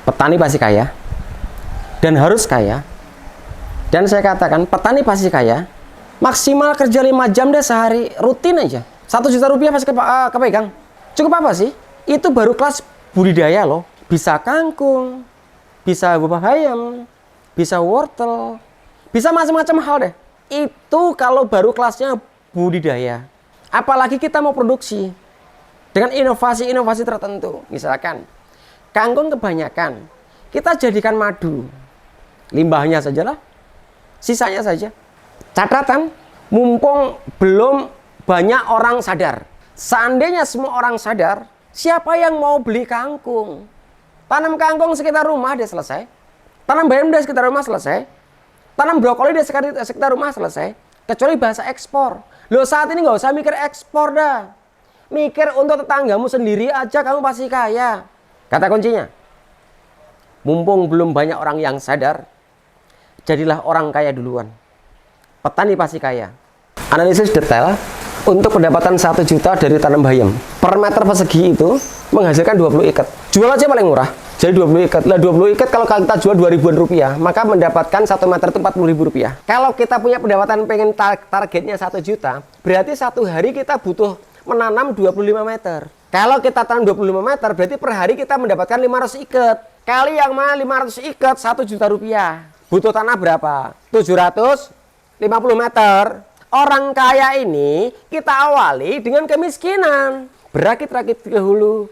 Petani pasti kaya dan harus kaya. Dan saya katakan petani pasti kaya. Maksimal kerja 5 jam deh sehari, rutin aja. 1 juta rupiah pasti kepegang. Cukup apa sih? Itu baru kelas budidaya loh. Bisa kangkung, bisa buah bayam, bisa wortel, bisa macam-macam hal deh. Itu kalau baru kelasnya budidaya. Apalagi kita mau produksi dengan inovasi-inovasi tertentu. Misalkan kangkung kebanyakan, kita jadikan madu. Limbahnya sajalah, sisanya saja. Catatan, mumpung belum banyak orang sadar. Seandainya semua orang sadar, siapa yang mau beli kangkung? Tanam kangkung sekitar rumah dia selesai. Tanam bayam di sekitar rumah selesai. Tanam brokoli di sekitar rumah selesai. Kecuali bahasa ekspor. Loh, saat ini nggak usah mikir ekspor dah. Mikir untuk tetanggamu sendiri aja kamu pasti kaya. Kata kuncinya, mumpung belum banyak orang yang sadar, jadilah orang kaya duluan. Petani pasti kaya. Analisis detail untuk pendapatan 1 juta dari tanam bayam. Per meter persegi itu menghasilkan 20 ikat. Jual aja paling murah. Jadi 20 ikat. Lah 20 ikat kalau kita jual 2 ribuan rupiah, maka mendapatkan 1 meter itu 40 ribu rupiah. Kalau kita punya pendapatan pengen targetnya 1 juta, berarti satu hari kita butuh menanam 25 meter. Kalau kita tanam 25 meter, berarti per hari kita mendapatkan 500 ikat. Kali yang mana 500 ikat 1 juta rupiah. Butuh tanah berapa? 750 meter. Orang kaya ini kita awali dengan kemiskinan. Berakit-rakit dahulu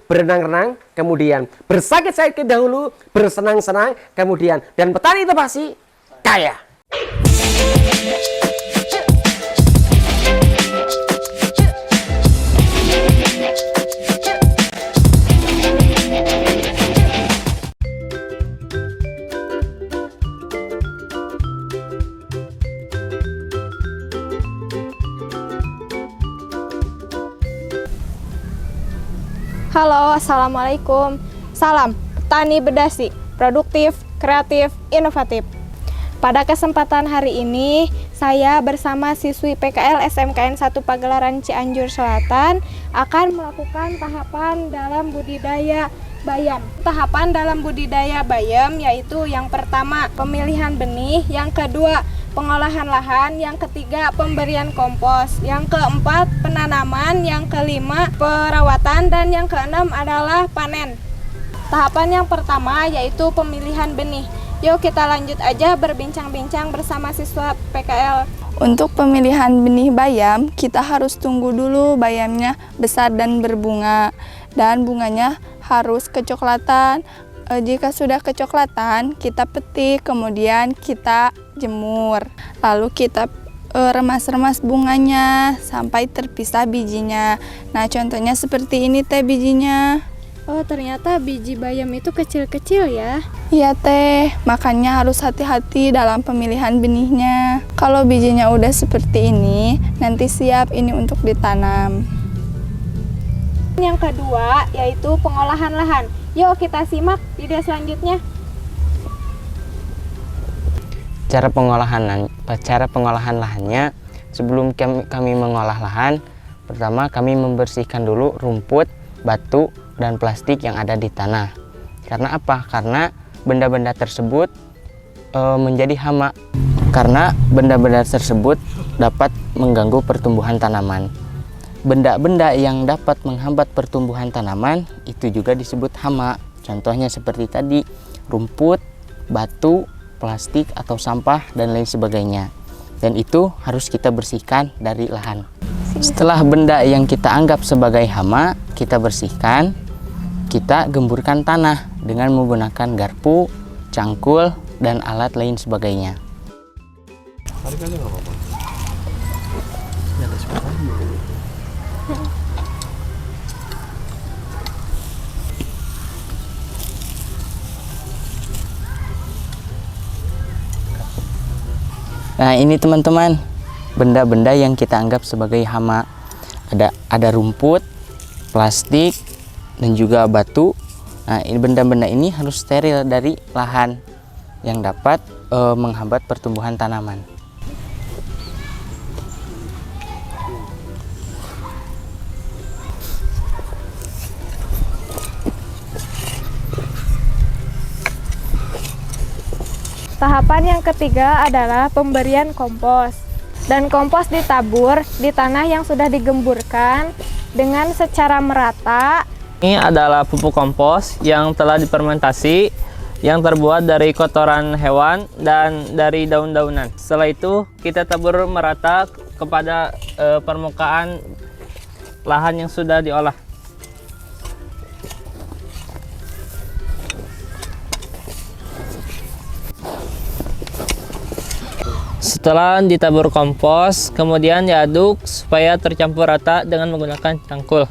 berenang-renang, kemudian bersakit-sakit dahulu, bersenang-senang, kemudian. Dan petani itu pasti kaya. Halo, assalamualaikum. Salam Petani Bedasi, produktif, kreatif, inovatif. Pada kesempatan hari ini, saya bersama siswi PKL SMKN 1 Pagelaran Cianjur Selatan akan melakukan tahapan dalam budidaya bayam. Tahapan dalam budidaya bayam yaitu yang pertama pemilihan benih, yang kedua pengolahan lahan, yang ketiga pemberian kompos, yang keempat penanaman, yang kelima perawatan, dan yang keenam adalah panen. Tahapan yang pertama yaitu pemilihan benih. Yuk kita lanjut aja berbincang-bincang bersama siswa PKL. Untuk pemilihan benih bayam, kita harus tunggu dulu bayamnya besar dan berbunga, dan bunganya harus kecoklatan. Jika sudah kecoklatan, kita petik, kemudian kita jemur. Lalu kita remas-remas bunganya sampai terpisah bijinya. Nah, contohnya seperti ini teh bijinya. Oh, ternyata biji bayam itu kecil-kecil ya? Iya teh, makanya harus hati-hati dalam pemilihan benihnya. Kalau bijinya udah seperti ini, nanti siap ini untuk ditanam. Yang kedua yaitu pengolahan lahan. Yuk kita simak video selanjutnya. Cara pengolahan lahannya, sebelum kami mengolah lahan, pertama kami membersihkan dulu rumput, batu, dan plastik yang ada di tanah. Karena apa? Karena benda-benda tersebut menjadi hama. Karena benda-benda tersebut dapat mengganggu pertumbuhan tanaman. Benda-benda yang dapat menghambat pertumbuhan tanaman itu juga disebut hama. Contohnya seperti tadi, rumput, batu, plastik atau sampah, dan lain sebagainya. Dan itu harus kita bersihkan dari lahan. Setelah benda yang kita anggap sebagai hama kita bersihkan, kita gemburkan tanah dengan menggunakan garpu, cangkul, dan alat lain sebagainya. Nah, ini teman-teman, benda-benda yang kita anggap sebagai hama. Ada rumput, plastik, dan juga batu. Nah, ini benda-benda ini harus steril dari lahan yang dapat menghambat pertumbuhan tanaman. Tahapan yang ketiga adalah pemberian kompos. Dan kompos ditabur di tanah yang sudah digemburkan dengan secara merata. Ini adalah pupuk kompos yang telah difermentasi, yang terbuat dari kotoran hewan dan dari daun-daunan. Setelah itu kita tabur merata kepada permukaan lahan yang sudah diolah. Setelah ditabur kompos, kemudian diaduk supaya tercampur rata dengan menggunakan cangkul.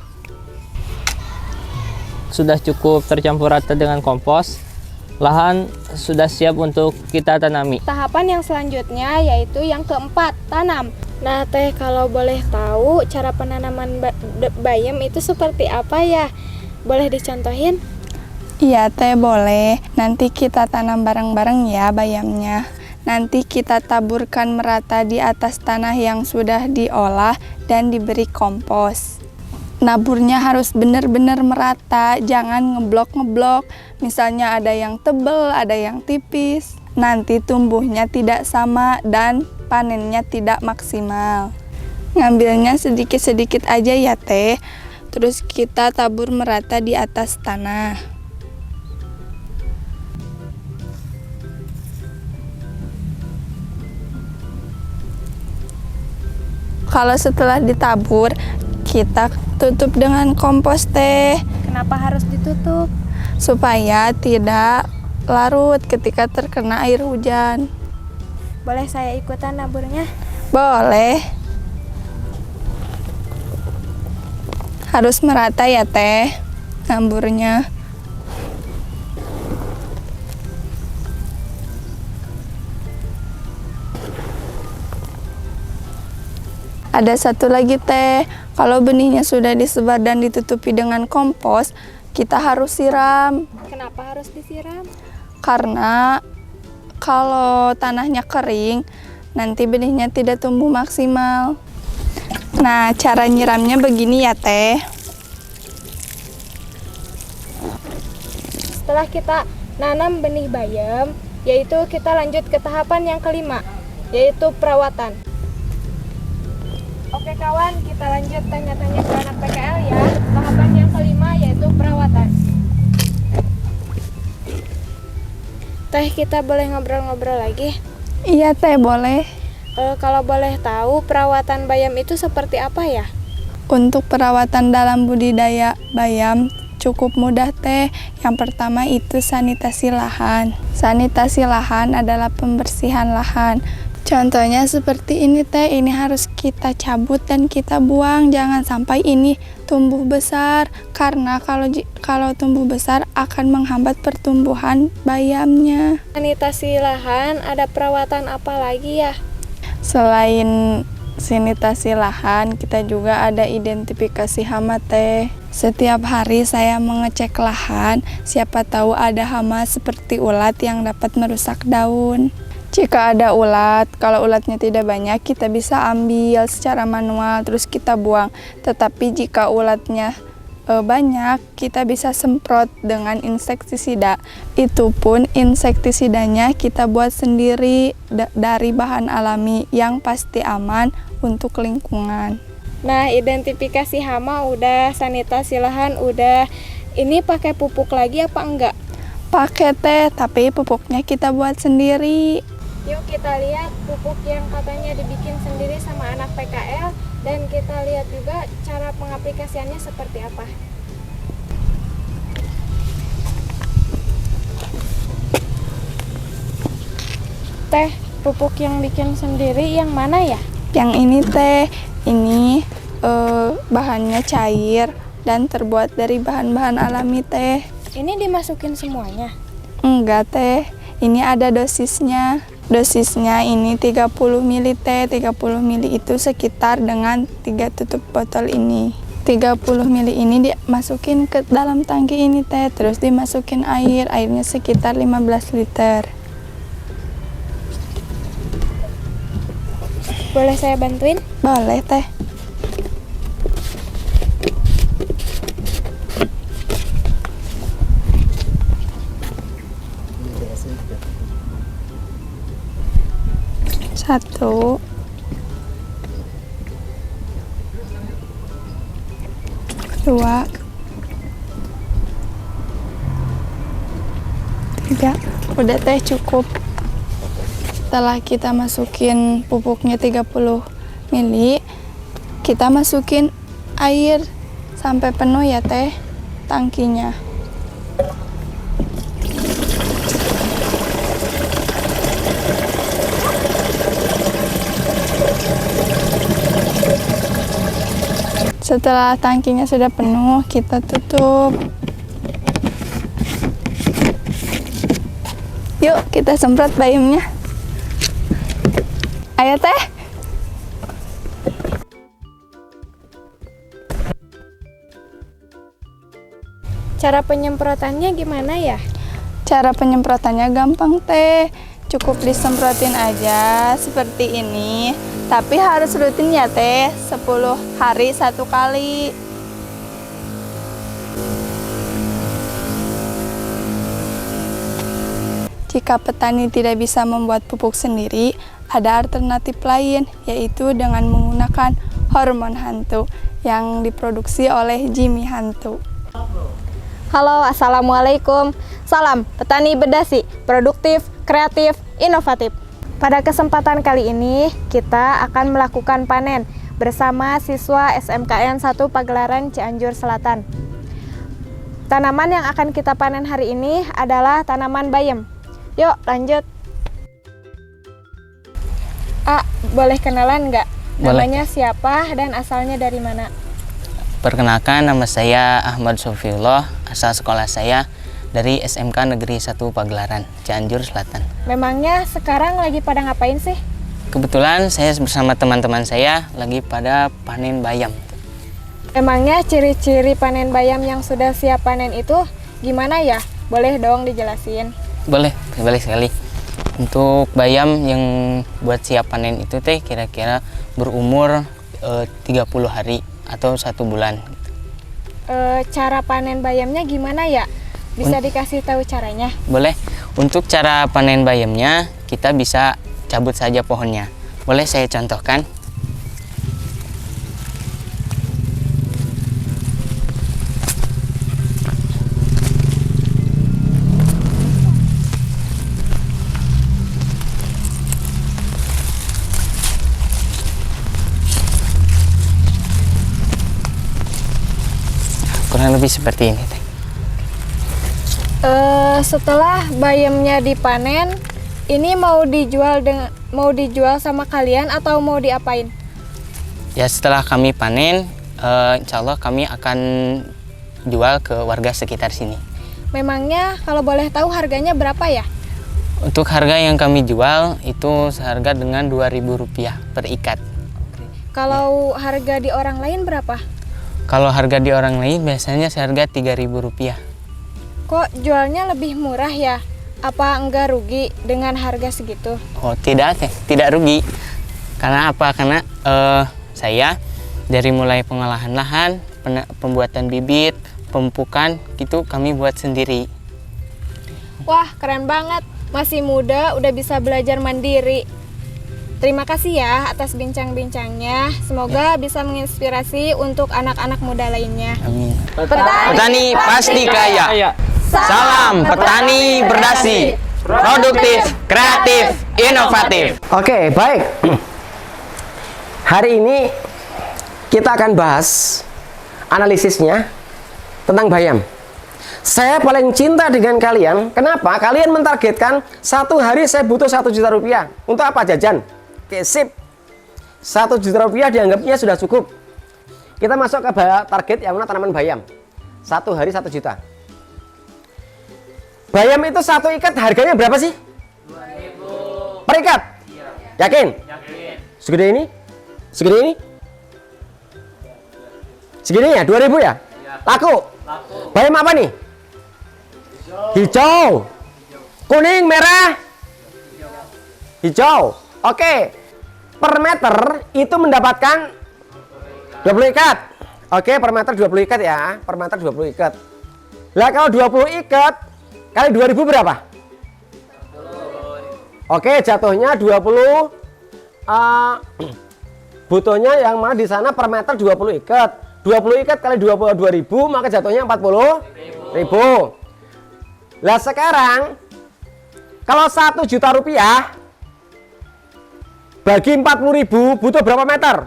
Sudah cukup tercampur rata dengan kompos, lahan sudah siap untuk kita tanami. Tahapan yang selanjutnya yaitu yang keempat, tanam. Nah, Teh, kalau boleh tahu cara penanaman bayam itu seperti apa ya? Boleh dicontohin? Iya Teh, boleh. Nanti kita tanam bareng-bareng ya bayamnya. Nanti kita taburkan merata di atas tanah yang sudah diolah dan diberi kompos. Naburnya harus benar-benar merata, jangan ngeblok-ngeblok. Misalnya ada yang tebal, ada yang tipis. Nanti tumbuhnya tidak sama dan panennya tidak maksimal. Ngambilnya sedikit-sedikit aja ya Teh. Terus kita tabur merata di atas tanah. Kalau setelah ditabur, kita tutup dengan kompos Teh. Kenapa harus ditutup? Supaya tidak larut ketika terkena air hujan. Boleh saya ikutan naburnya? Boleh. Harus merata ya Teh naburnya. Ada satu lagi Teh, kalau benihnya sudah disebar dan ditutupi dengan kompos, kita harus siram. Kenapa harus disiram? Karena kalau tanahnya kering, nanti benihnya tidak tumbuh maksimal. Nah, cara nyiramnya begini ya Teh. Setelah kita nanam benih bayam, yaitu kita lanjut ke tahapan yang kelima, yaitu perawatan. Oke kawan, kita lanjut tanya-tanya ke anak PKL ya. Tahapan yang kelima yaitu perawatan. Teh, kita boleh ngobrol-ngobrol lagi? Iya Teh, boleh. Kalau boleh tahu, perawatan bayam itu seperti apa ya? Untuk perawatan dalam budidaya bayam cukup mudah Teh. Yang pertama itu sanitasi lahan. Sanitasi lahan adalah pembersihan lahan. Contohnya seperti ini Teh, ini harus kita cabut dan kita buang, jangan sampai ini tumbuh besar, karena kalau tumbuh besar akan menghambat pertumbuhan bayamnya. Sanitasi lahan, ada perawatan apa lagi ya? Selain sanitasi lahan, kita juga ada identifikasi hama Teh. Setiap hari saya mengecek lahan, siapa tahu ada hama seperti ulat yang dapat merusak daun. Jika ada ulat, kalau ulatnya tidak banyak, kita bisa ambil secara manual terus kita buang. Tetapi jika ulatnya banyak, kita bisa semprot dengan insektisida. Itu pun insektisidanya kita buat sendiri dari bahan alami yang pasti aman untuk lingkungan. Nah, identifikasi hama udah, sanitasi lahan udah. Ini pakai pupuk lagi apa enggak? Pakai Teh, tapi pupuknya kita buat sendiri. Yuk kita lihat pupuk yang katanya dibikin sendiri sama anak PKL, dan kita lihat juga cara pengaplikasiannya seperti apa. Teh, pupuk yang bikin sendiri yang mana ya? Yang ini Teh, ini bahannya cair dan terbuat dari bahan-bahan alami Teh. Ini dimasukin semuanya? Enggak Teh, ini ada dosisnya. Dosisnya ini 30 ml Teh. 30 ml itu sekitar dengan 3 tutup botol ini. 30 ml ini dimasukin ke dalam tangki ini Teh, terus dimasukin air. Airnya sekitar 15 liter. Boleh saya bantuin? Boleh Teh. 1, 2, 3. Udah teh, cukup. Setelah kita masukin pupuknya 30 ml, kita masukin air sampai penuh ya teh tangkinya. Setelah tangkinya sudah penuh, kita tutup. Yuk, kita semprot bayamnya. Ayo teh. Cara penyemprotannya gimana ya? Cara penyemprotannya gampang teh. Cukup disemprotin aja seperti ini. Tapi harus rutin ya teh, 10 hari 1 kali. Jika petani tidak bisa membuat pupuk sendiri, ada alternatif lain, yaitu dengan menggunakan hormon hantu yang diproduksi oleh Jimmy Hantu. Halo, assalamualaikum. Salam petani berdasi, produktif, kreatif, inovatif. Pada kesempatan kali ini, kita akan melakukan panen bersama siswa SMKN 1 Pagelaran Cianjur Selatan. Tanaman yang akan kita panen hari ini adalah tanaman bayam. Yuk, lanjut. Boleh kenalan nggak? Boleh. Namanya siapa dan asalnya dari mana? Perkenalkan, nama saya Ahmad Sofiullah, asal sekolah saya dari SMK Negeri 1 Pagelaran, Cianjur Selatan. Memangnya sekarang lagi pada ngapain sih? Kebetulan saya bersama teman-teman saya lagi pada panen bayam. Emangnya ciri-ciri panen bayam yang sudah siap panen itu gimana ya? Boleh dong dijelasin. Boleh sekali. Untuk bayam yang buat siap panen itu teh kira-kira berumur 30 hari atau 1 bulan. Cara panen bayamnya gimana ya? Bisa dikasih tahu caranya? Boleh. Untuk cara panen bayamnya, kita bisa cabut saja pohonnya. Boleh saya contohkan? Kurang lebih seperti ini, teh. Setelah bayamnya dipanen, ini mau dijual sama kalian atau mau diapain? Ya, setelah kami panen, insya Allah kami akan jual ke warga sekitar sini. Memangnya kalau boleh tahu harganya berapa ya? Untuk harga yang kami jual itu seharga dengan Rp2.000 per ikat. Kalau harga di orang lain berapa? Kalau harga di orang lain biasanya seharga Rp3.000. Kok jualnya lebih murah ya? Apa enggak rugi dengan harga segitu? Oh, tidak, teh, tidak rugi. Karena apa? Karena saya dari mulai pengolahan lahan, pembuatan bibit, pemupukan, gitu kami buat sendiri. Wah, keren banget. Masih muda udah bisa belajar mandiri. Terima kasih ya atas bincang-bincangnya. Semoga bisa menginspirasi untuk anak-anak muda lainnya. Amin. Petani Petani pasti kaya. Salam petani berdasi, produktif, kreatif, inovatif. Oke, baik. Hari ini kita akan bahas analisisnya tentang bayam. Saya paling cinta dengan kalian. Kenapa? Kalian mentargetkan 1 hari saya butuh 1 juta rupiah. Untuk apa jajan? Oke, sip. 1 juta rupiah dianggapnya sudah cukup. Kita masuk ke target yang mana tanaman bayam. 1 hari 1 juta. Bayam itu 1 ikat harganya berapa sih? 2.000 per ikat? Iya. Yakin? Yakin. Segede ini? Segede ini? Segini ya? 2.000 ya? Iya. Laku? Laku. Bayam apa nih? Hijau. Kuning, merah? Hijau. Oke. Per meter itu mendapatkan 20 ikat. Oke, per meter 20 ikat ya. Per meter 20 ikat. Lah kalau 20 ikat kali 2.000 berapa? 20. Oke, jatuhnya 20 butuhnya yang mana di sana per meter 20 ikat. 20 ikat kali 22.000 maka jatuhnya 40.000. Lah sekarang kalau 1 juta rupiah bagi 40.000 butuh berapa meter?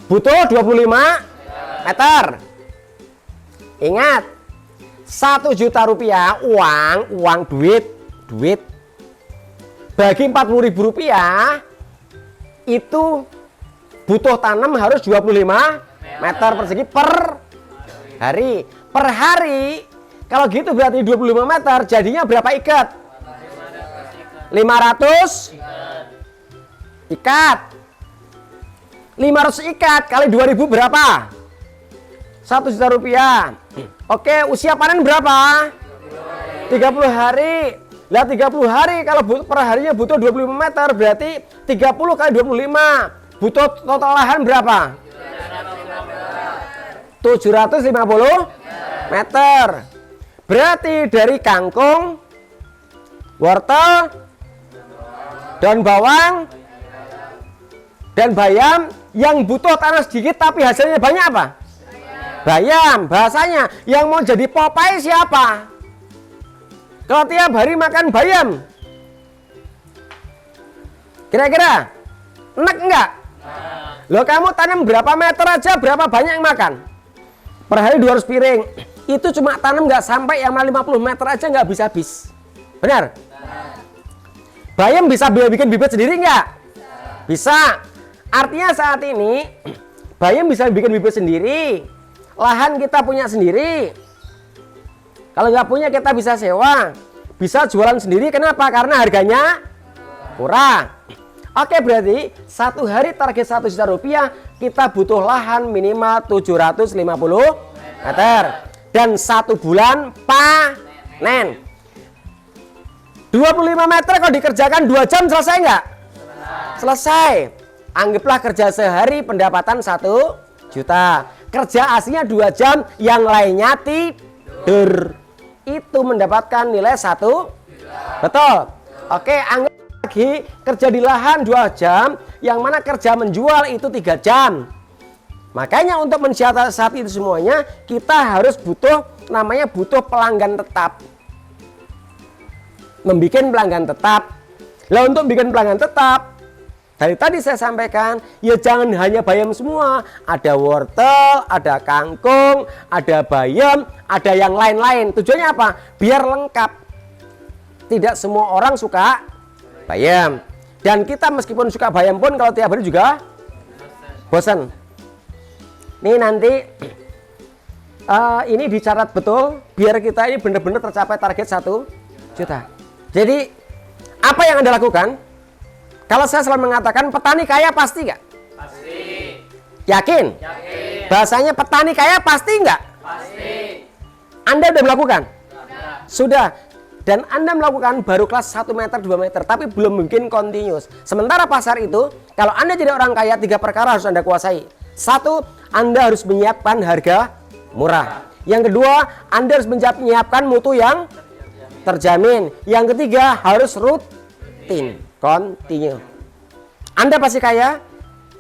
Butuh 25 meter. Ingat, 1 juta rupiah uang duit bagi 40.000 rupiah itu butuh tanam harus 25 meter persegi per hari. Per hari kalau gitu berarti 25 meter jadinya berapa ikat? 500 ikat. 500 ikat kali 2.000 berapa? 1 juta rupiah. Oke, usia panen berapa? 30 hari. Lah 30 hari kalau per harinya butuh 25 meter berarti 30 kali 25 butuh total lahan berapa? 750 meter. Berarti dari kangkung, wortel, daun bawang, dan bayam yang butuh tanah sedikit tapi hasilnya banyak apa? Bayam. Bahasanya yang mau jadi Popeye siapa? Kalau tiap hari makan bayam, kira-kira enak enggak? Loh, kamu tanam berapa meter aja berapa banyak yang makan? Per hari 200 piring. Itu cuma tanam nggak sampai yang 50 meter aja nggak bisa habis. Benar? Bayam bisa bikin bibit sendiri nggak? Bisa. Artinya saat ini bayam bisa bikin bibit sendiri. Lahan kita punya sendiri. Kalau nggak punya kita bisa sewa. Bisa jualan sendiri. Kenapa? Karena harganya murah. Oke, berarti satu hari target 1 juta rupiah kita butuh lahan minimal 750 meter. Dan 1 bulan panen. 25 meter kalau dikerjakan 2 jam selesai nggak? Selesai. Anggaplah kerja sehari pendapatan 1 juta. Kerja aslinya 2 jam, yang lainnya tidur. Itu mendapatkan nilai 1 juta. Betul? Oke, anggap lagi kerja di lahan 2 jam, yang mana kerja menjual itu 3 jam. Makanya untuk mensiasati itu semuanya, kita harus butuh pelanggan tetap. Membikin pelanggan tetap. Lah untuk bikin pelanggan tetap, dari tadi saya sampaikan, ya jangan hanya bayam semua. Ada wortel, ada kangkung, ada bayam, ada yang lain-lain. Tujuannya apa? Biar lengkap. Tidak semua orang suka bayam. Dan kita meskipun suka bayam pun kalau tiap hari juga bosan. Ini nanti ini dicatat betul biar kita ini benar-benar tercapai target 1 juta. Jadi apa yang Anda lakukan? Kalau saya selalu mengatakan petani kaya pasti nggak? Pasti. Yakin? Yakin. Bahasanya petani kaya pasti nggak? Pasti. Anda sudah melakukan? Sudah. Dan Anda melakukan baru kelas 1 meter, 2 meter, tapi belum mungkin continuous. Sementara pasar itu, kalau Anda jadi orang kaya, 3 perkara harus Anda kuasai. 1, Anda harus menyiapkan harga murah. Yang kedua, Anda harus menyiapkan mutu yang terjamin. Yang ketiga, harus rutin, continue. Anda pasti kaya.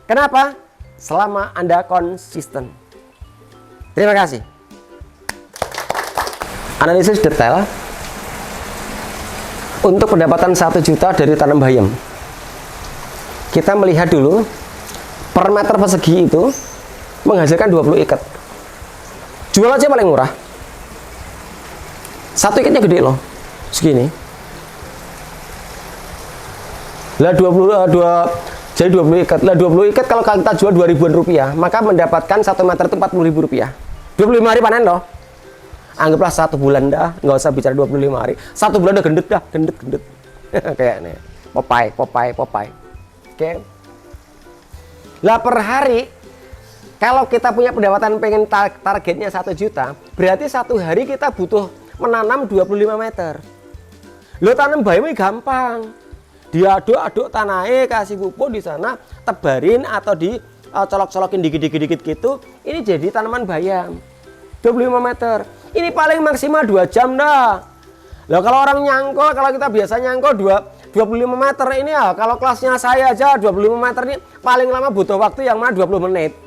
Kenapa? Selama Anda konsisten. Terima kasih. Analisis detail untuk pendapatan 1 juta dari tanam bayam. Kita melihat dulu per meter persegi itu menghasilkan 20 ikat. Jual aja paling murah. 1 ikatnya gede loh, segini. Lah 20 ikat. Lah 20 ikat kalau kita jual 2.000-an rupiah, maka mendapatkan 1 meter itu 40.000 rupiah. 25 hari panen loh. Anggaplah 1 bulan dah, nggak usah bicara 25 hari. 1 bulan udah gendut dah, gendut. Kayak nih, Popeye. Oke. Lah per hari, kalau kita punya pendapatan pengen targetnya 1 juta, berarti 1 hari kita butuh menanam 25 meter. Lo tanam bayam ini gampang. Diaduk-aduk tanahnya, kasih pupuk di sana, tebarin atau colok-colokin dikit-dikit gitu. Ini jadi tanaman bayam. 25 meter. Ini paling maksimal 2 jam dah. Lah kalau orang nyangkol, kalau kita biasa nyangkol 25 meter ini ya, kalau kelasnya saya aja 25 meter ini paling lama butuh waktu yang mana 20 menit.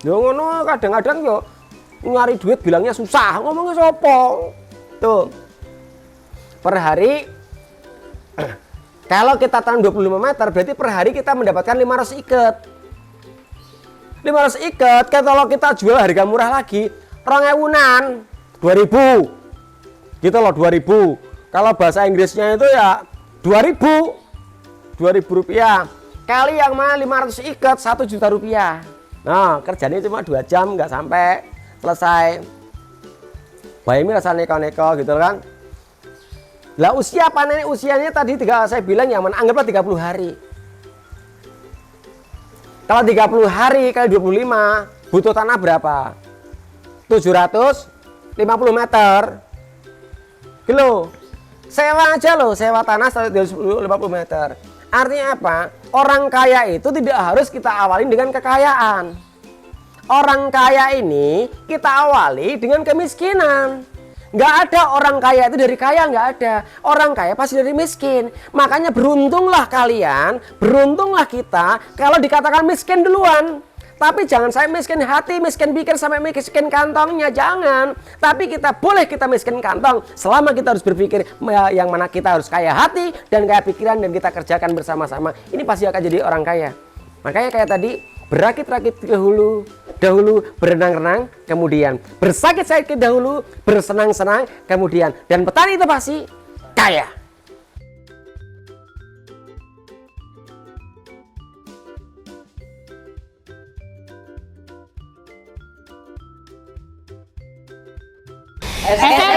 Yo ngono kadang-kadang yo nyari duit bilangnya susah, ngomongnya sopo. Tuh. Per hari kalau kita tanam 25 meter berarti per hari kita mendapatkan 500 ikat. 500 ikat, kalau kita jual harga murah lagi, 2000-an, 2000. Gitu loh, 2000. Kalau bahasa Inggrisnya itu ya 2000 rupiah kali yang mana 500 ikat 1 juta rupiah. Nah kerjanya cuma 2 jam nggak sampai selesai. Bayangin rasa neko-neko gitu kan. Lah usia panen usianya tadi saya bilang yang mana anggaplah 30 hari. Kalau 30 hari kali 25 butuh tanah berapa? 750 meter. Kilo. Sewa aja loh, sewa tanah 150 meter. Artinya apa? Orang kaya itu tidak harus kita awali dengan kekayaan. Orang kaya ini kita awali dengan kemiskinan. Nggak ada orang kaya itu dari kaya, nggak ada. Orang kaya pasti dari miskin. Makanya beruntunglah kalian, beruntunglah kita kalau dikatakan miskin duluan. Tapi jangan saya miskin hati, miskin pikir, sampai miskin kantongnya, jangan. Tapi kita boleh kita miskin kantong selama kita harus berpikir yang mana kita harus kaya hati dan kaya pikiran dan kita kerjakan bersama-sama. Ini pasti akan jadi orang kaya. Makanya kayak tadi, berakit-rakit dahulu, berenang-renang, kemudian bersakit-sakit dahulu, bersenang-senang, kemudian. Dan petani itu pasti kaya. SMK